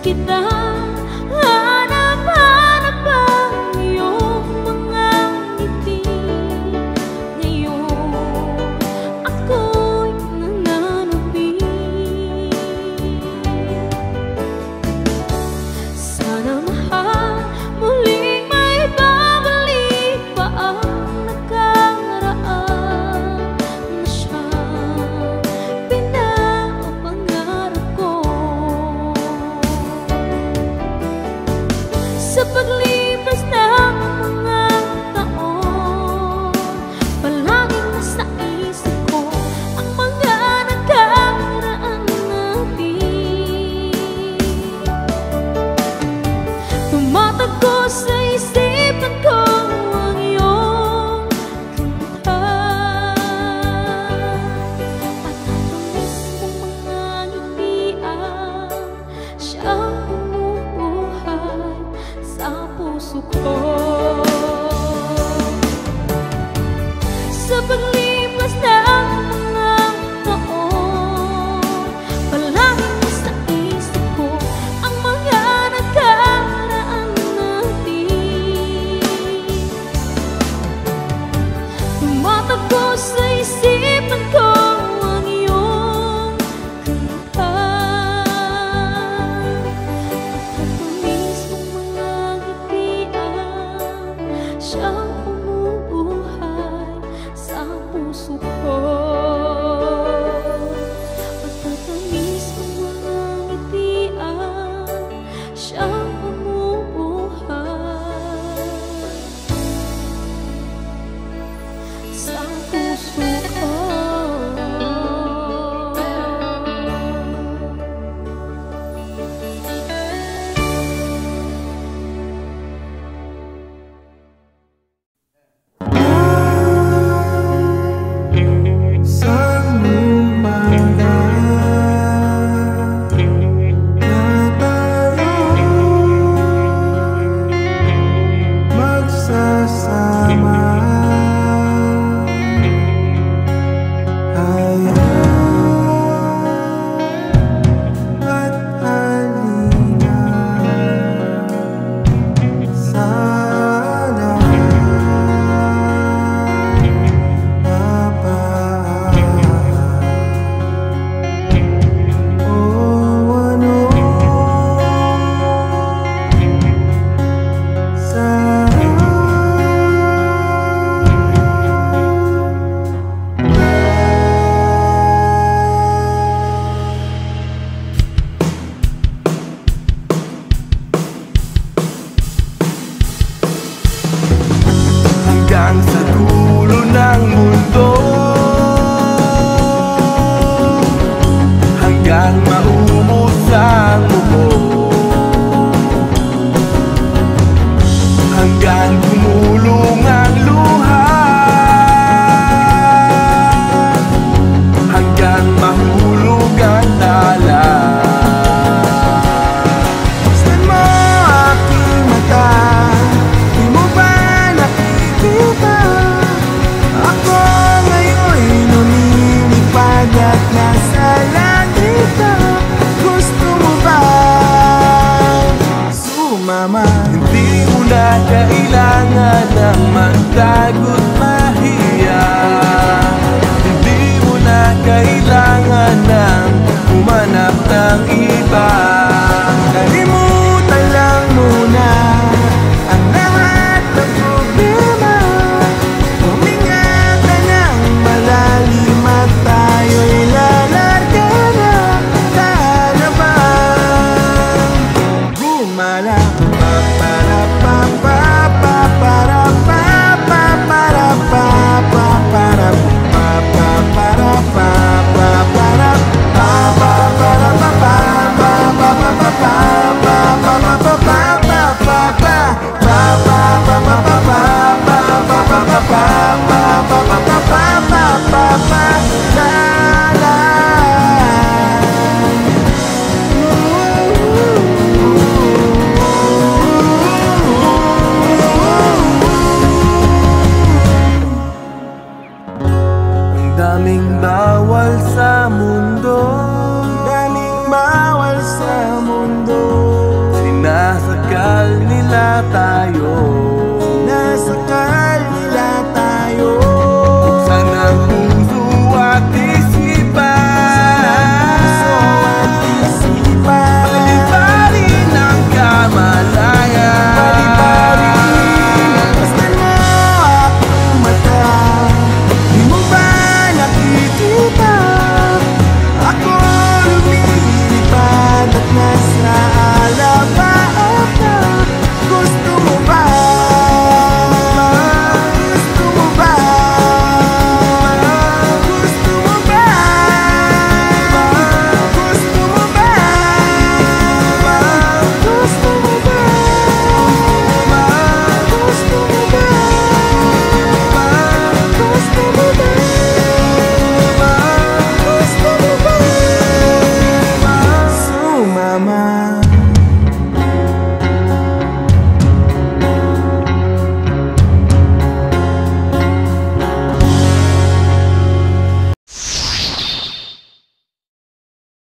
kita. Hanap-hanap ang iyong mga ngiti. Ngayon ako'y nananapin. Sana mahal, muling may babalik pa ang nakaraan na siyang pinapangarap ko. Sa paglipas ng mga taon, palaging nasa isip ko ang mga nakaraan natin. Tumatagpo sa isipan ko ang iyong kanta at ang mismong mga ngitian, siyang bumubuhay sa puso ko. Sa paglipas ng mga taon, palaging nasa isip ko ang mga nakaraan natin. Tumatakbo sa isipan ko ang iyong kanta at ang mismong mga ngitian, siyang bumubuhay sa puso ko. At ang mismong mga ngitian, siyang bumubuhay sa puso ko. Isang umaga na tayo magsasama, hayaan at halina. Sana hanggang sa dulo ng mundo, hanggang maubos ang mundo, hanggang gumulong ang luha, hanggang mahulog ang tala. Buksan mo aking mata, di mo ba nakikita? Ako ngayon'y lumilipad at nasa langit na. Gusto mo ba sumama? Hindi mo na kailangan ng magtago't mahiya. Hindi mo na kailangan ng humanap ng iba. Kalimutan lang muna ang lahat ng problema. Huminga ka ng malalim at tayo'y lalarga na. Sana ba gumala? Daming bawal sa mundo.